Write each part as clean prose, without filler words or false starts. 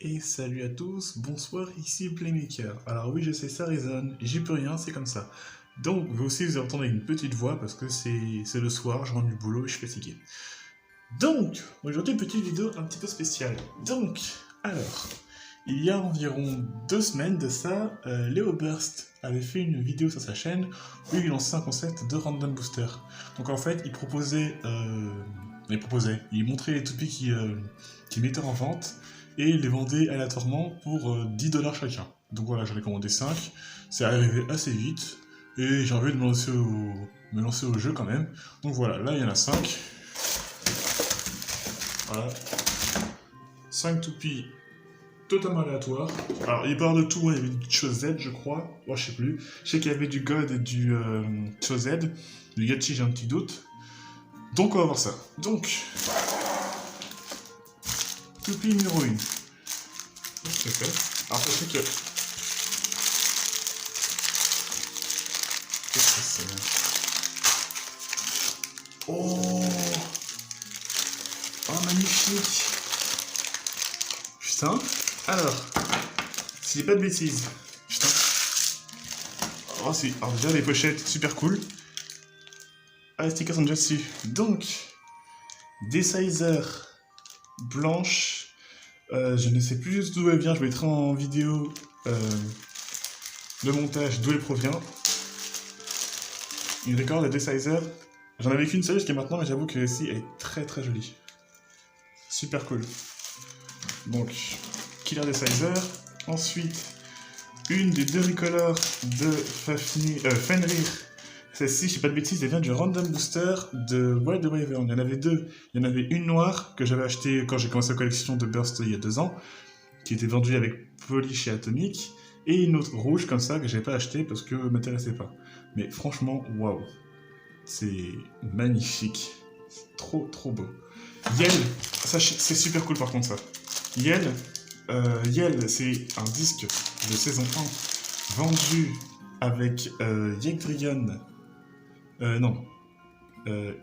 Et salut à tous, bonsoir, ici Playmaker. Alors oui, je sais, ça résonne, j'y peux rien, c'est comme ça. Donc, vous aussi, vous entendez une petite voix parce que c'est le soir, je rentre du boulot et je suis fatigué. Donc, aujourd'hui, une petite vidéo un petit peu spéciale. Donc, alors, il y a environ 2 semaines de ça, Léo Burst avait fait une vidéo sur sa chaîne où il lançait un concept de random booster. Donc en fait, il montrait les toupies qu'il mettait en vente et il les vendait aléatoirement pour 10 $ chacun. Donc voilà, j'en ai commandé 5, c'est arrivé assez vite et j'ai envie de me lancer au jeu quand même. Donc voilà, là il y en a 5. Voilà. 5 toupies totalement aléatoires. Alors il part de tout, il y avait du Chosed je crois, moi je sais plus. Je sais qu'il y avait du God et du Chosed, du Gachi j'ai un petit doute. Donc on va voir ça. Donc, toupie numéro 1. C'est fait. Alors sachez que... Qu'est-ce que c'est? Oh, oh magnifique. Putain. Alors, si j'ai pas de bêtises. Putain. Oh si. Alors déjà les pochettes super cool. Ah, les stickers sont déjà dessus. Donc, des sizers blanches. Je ne sais plus d'où elle vient. Je mettrai en vidéo le montage d'où elle provient. Une record de Decizer. J'en avais qu'une seule jusqu'à maintenant, mais j'avoue que celle-ci est très très jolie. Super cool. Donc, Killer Decizer. Ensuite, une des 2 recolors de Fenrir. Celle-ci, je sais pas de bêtises, elle vient du Random Booster de Wild Wyvern. Il y en avait 2. Il y en avait une noire que j'avais achetée quand j'ai commencé la collection de Burst il y a 2 ans, qui était vendue avec Poly chez Atomic, et une autre rouge comme ça que j'avais pas achetée parce que m'intéressait pas. Mais franchement, waouh, c'est magnifique, c'est trop trop beau. Yell, ça c'est super cool par contre ça. Yell, c'est un disque de saison 1 vendu avec Yggdragon.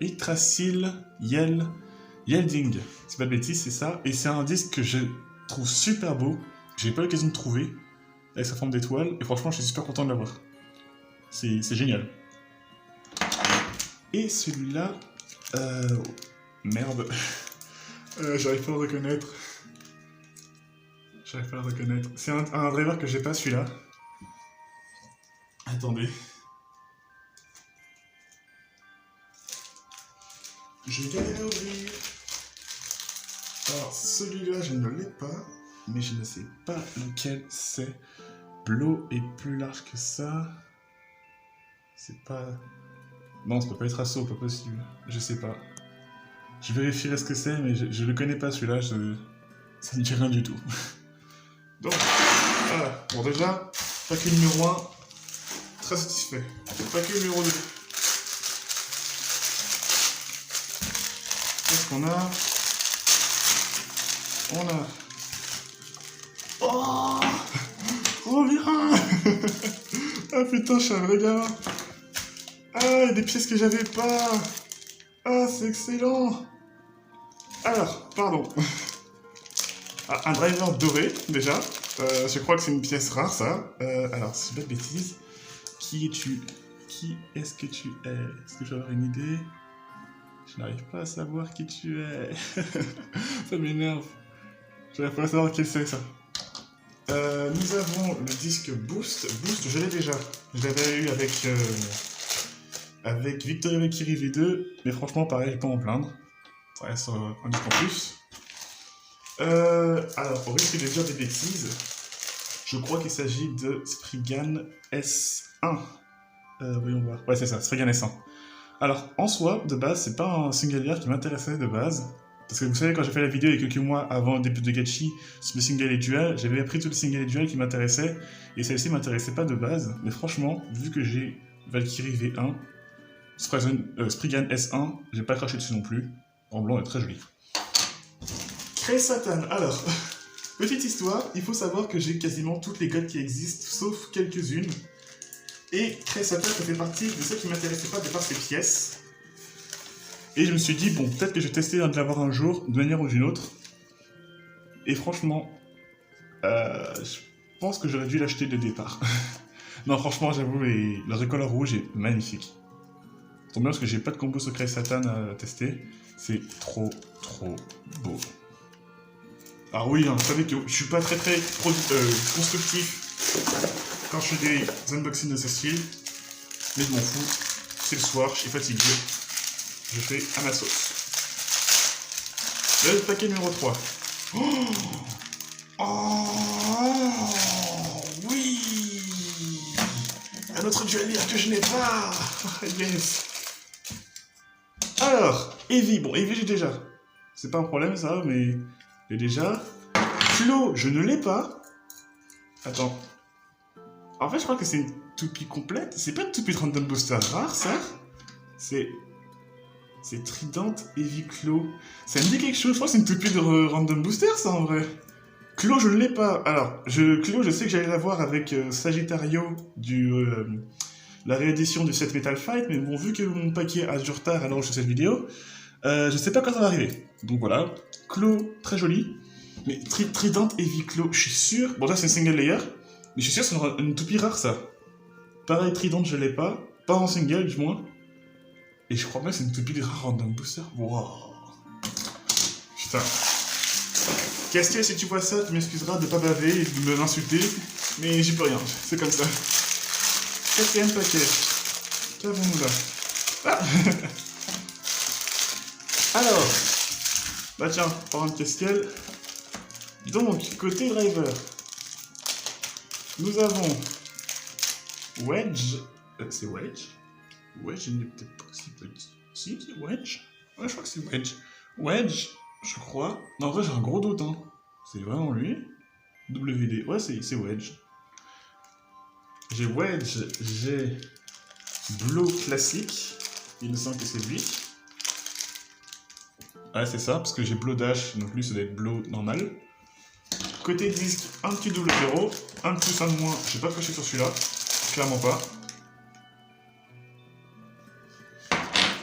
Yggdrasil, Yelding, c'est pas de bêtises, c'est ça. Et c'est un disque que je trouve super beau, que j'ai pas l'occasion de trouver, avec sa forme d'étoile, et franchement, je suis super content de l'avoir. C'est génial. Et celui-là, merde, j'arrive pas à le reconnaître. C'est un driver que j'ai pas, celui-là. Attendez. Je vais galérer à ouvrir. Alors, celui-là, je ne l'ai pas, mais je ne sais pas lequel c'est. Blow est plus large que ça. C'est pas... Non, ça peut pas être Asso, pas possible. Je sais pas. Je vérifierai ce que c'est, mais je le connais pas, celui-là. Ça ne dit rien du tout. Donc, voilà. Bon, déjà, paquet numéro 1, très satisfait. Paquet numéro 2. Qu'est-ce qu'on a? On a... Oh, trop bien. Ah putain, je suis un vrai gamin. Ah, des pièces que j'avais pas. Ah, c'est excellent. Alors, pardon. Ah, un driver doré, déjà. Je crois que c'est une pièce rare, ça. Alors, si je dis pas de bêtises, qui es-tu? Qui est-ce que tu es? Est-ce que je vais avoir une idée? Je n'arrive pas à savoir qui tu es. Ça m'énerve. Je n'arrive pas à savoir qui c'est, ça. Nous avons le disque Boost. Boost, je l'ai déjà. Je l'avais eu avec Victoria Valkyrie V2, mais franchement, pareil, pas en plaindre. Ça reste un disque en plus. Alors, au risque de dire des bêtises, je crois qu'il s'agit de Spriggan S1. Voyons voir. Ouais, c'est ça, Spriggan S1. Alors, en soi, de base, c'est pas un single qui m'intéressait de base. Parce que vous savez, quand j'ai fait la vidéo il y a quelques mois avant le début de Gachi sur le single et duel, j'avais appris tous les singles et duel qui m'intéressaient, et celle-ci m'intéressait pas de base. Mais franchement, vu que j'ai Valkyrie V1, Spriggan S1, j'ai pas craché dessus non plus. En blanc, elle est très jolie. Cré Satan, alors, petite histoire, il faut savoir que j'ai quasiment toutes les gods qui existent, sauf quelques-unes. Et Cré Satan, ça fait partie de ceux qui m'intéressaient pas de par ses pièces. Et je me suis dit, bon, peut-être que je vais tester de l'avoir un jour, d'une manière ou d'une autre. Et franchement, Je pense que j'aurais dû l'acheter de départ. Non, franchement, j'avoue, le recolor rouge est magnifique. Tant bien parce que j'ai pas de combo secret Satan à tester. C'est trop beau. Alors oui, hein, vous savez que je suis pas très constructif quand je fais des unboxings de ce style. Mais je m'en fous. C'est le soir, je suis fatigué. Je fais à ma sauce. Le paquet numéro 3. Oh oui, un autre duellier que je n'ai pas. Yes. Alors, Eevee. Bon, Eevee j'ai déjà. C'est pas un problème ça, mais j'ai déjà. Flo, je ne l'ai pas. Attends. En fait, je crois que c'est une toupie complète. C'est pas une toupie de Random Booster rare, ça. C'est Trident Eevee Clo. Ça me dit quelque chose. Je crois que c'est une toupie de Random Booster, ça, en vrai. Clo, je ne l'ai pas. Alors, Clo, je sais que j'allais l'avoir avec Sagittario la réédition du set Metal Fight, mais bon, vu que mon paquet a du retard alors je fais cette vidéo, je sais pas quand ça va arriver. Donc voilà, Clo, très joli. Mais Trident Eevee Clo, je suis sûr. Bon, là c'est un single layer, mais je suis sûr que c'est une toupie rare ça. Pareil, Trident, je l'ai pas. Pas en single, du moins. Et je crois même que c'est une toupie de rare Random Booster. Wow. Putain. Castiel, si tu vois ça, tu m'excuseras de pas baver et de m'insulter, mais j'y peux rien, c'est comme ça. 4e paquet. Qu'avons-nous là? Ah. Alors, bah tiens, par un Castiel. Donc, côté driver, nous avons Wedge. C'est Wedge? Wedge, il n'est peut-être pas aussi petit. Si, c'est Wedge? Ouais, je crois que c'est Wedge. Wedge, je crois. Non, en vrai, j'ai un gros doute, hein. C'est vraiment lui? WD. Ouais, c'est Wedge. J'ai Wedge, j'ai Blow classique. Il me semble que c'est lui. Ah, c'est ça, parce que j'ai Blow Dash, donc lui, ça doit être Blow normal. Côté disque, un petit double 0, un de plus, un de moins. J'ai pas coché sur celui-là, clairement pas.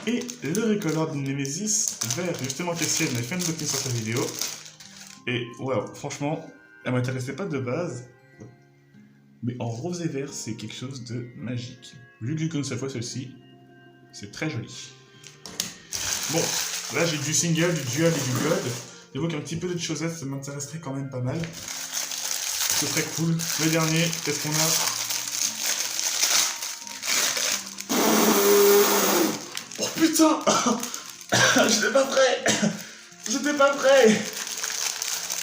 Et le recolor de Nemesis vert, justement, Castiel m'a fait un unboxing sur sa vidéo. Et waouh, franchement, elle m'intéressait pas de base. Mais en rose et vert, c'est quelque chose de magique. Vu que j'ai connu cette fois celle-ci, c'est très joli. Bon, là j'ai du single, du dual et du god. J'avoue qu'un petit peu de choses, ça m'intéresserait quand même pas mal. Ce serait cool. Le dernier, qu'est-ce qu'on a? Oh putain. J'étais pas prêt. J'étais pas prêt.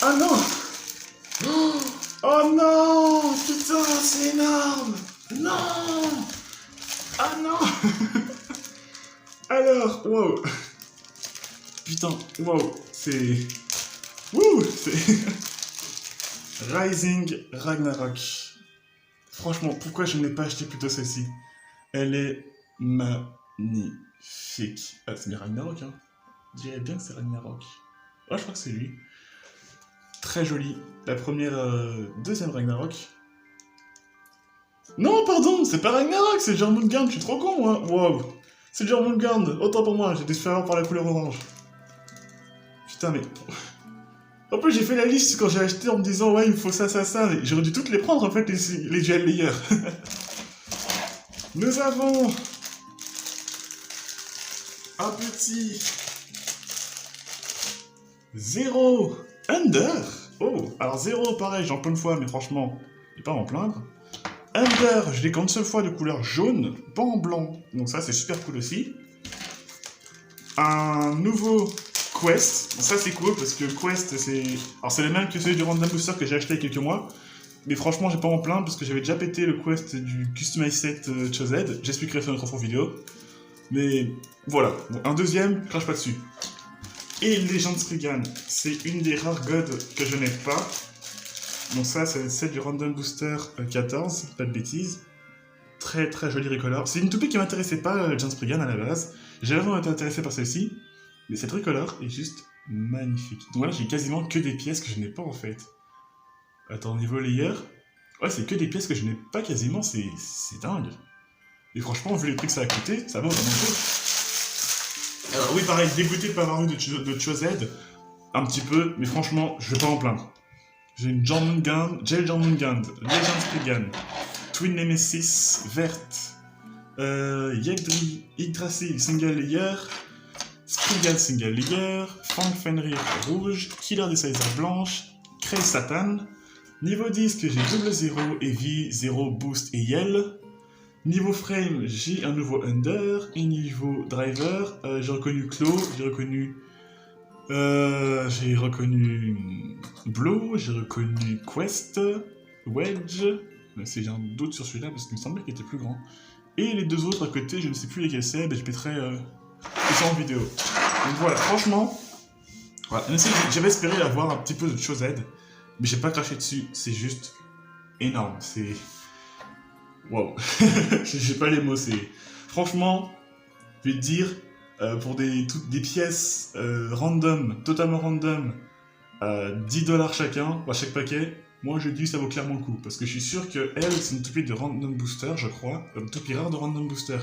Ah non. Oh non. Putain, c'est énorme. Non. Ah non. Alors, wow. Putain, wow. C'est... Wouh. C'est... Rising Ragnarok. Franchement, pourquoi je n'ai pas acheté plutôt celle-ci? Elle est magnifique. Ah, c'est bien Ragnarok, hein. Je dirais bien que c'est Ragnarok. Ah, je crois que c'est lui. Très joli. La première... deuxième Ragnarok. Non, pardon, c'est pas Ragnarok, c'est Jormungand, je suis trop con, moi. Wow. C'est Jormungand, autant pour moi, j'ai dû se faire avoir par la couleur orange. Putain, mais... En plus, j'ai fait la liste quand j'ai acheté en me disant, ouais, il me faut ça, ça, ça. J'aurais dû toutes les prendre, en fait, les dual layers. Nous avons... un petit... Zero Under. Oh, alors Zero, pareil, j'en plein de fois, mais franchement, je vais pas m'en plaindre. Under, je l'ai qu'une seule fois de couleur jaune, pas en blanc. Donc ça, c'est super cool aussi. Un nouveau Quest. Bon, ça, c'est cool parce que Quest, c'est... Alors, c'est le même que celui du Random Booster que j'ai acheté il y a quelques mois. Mais franchement, j'ai pas m'en plaindre parce que j'avais déjà pété le Quest du Customize Set Chosed. J'expliquerai sur notre autre vidéo. Mais voilà. Bon, un deuxième, crache pas dessus. Et Legend Spriggan, c'est une des rares gods que je n'ai pas. Donc ça, c'est celle du Random Booster 14, pas de bêtises. Très très joli recolor. C'est une toupie qui m'intéressait pas, Legend Spriggan à la base. J'ai vraiment été intéressé par celle-ci. Mais cette recolor est juste magnifique. Donc là, j'ai quasiment que des pièces que je n'ai pas en fait. Attends, niveau layer... Ouais, c'est que des pièces que je n'ai pas quasiment, c'est dingue. Et franchement, vu les prix que ça a coûté, ça va vraiment peu. Alors oui, pareil, dégoûté de pas avoir eu de Chosed, un petit peu, mais franchement, je vais pas en plaindre. J'ai une Jormungand, Gel Jormungand, Legend Spriggan, Twin Nemesis verte, Yggdrasil single layer, Spriggan single layer, Frank Fenrir rouge, Killer Decider blanche, Cray Satan. Niveau disque, j'ai double 0, Heavy, 0, Boost et Yell. Niveau frame, j'ai un nouveau Under. Et niveau driver, j'ai reconnu Claw, j'ai reconnu Blow, j'ai reconnu Quest, Wedge, même si j'ai un doute sur celui-là parce qu'il me semblait qu'il était plus grand. Et les deux autres à côté, je ne sais plus lesquels c'est, mais je mettrai ça en vidéo. Donc voilà, franchement, voilà. Même si j'avais espéré avoir un petit peu de choses aide, mais j'ai pas craché dessus, c'est juste énorme, c'est... Waouh. J'ai pas les mots, c'est... Franchement, je vais te dire... pour des pièces random, totalement random, 10$ chacun, chaque paquet, moi je dis que ça vaut clairement le coup. Parce que je suis sûr que elle, c'est une toupie de random booster, je crois. Une toupie rare de random booster.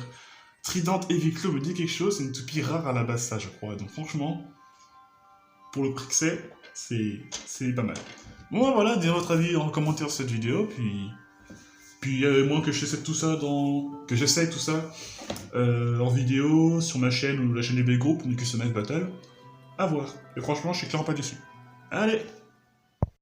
Trident Heavy Claw me dit quelque chose, c'est une toupie rare à la base, ça je crois. Donc franchement, pour le prix que c'est pas mal. Bon voilà, dites votre avis en commentaire sur cette vidéo, puis moi que j'essaie tout ça en vidéo sur ma chaîne ou la chaîne du B-Group, du QSMF Battle, à voir. Et franchement, je suis clairement pas déçu. Allez!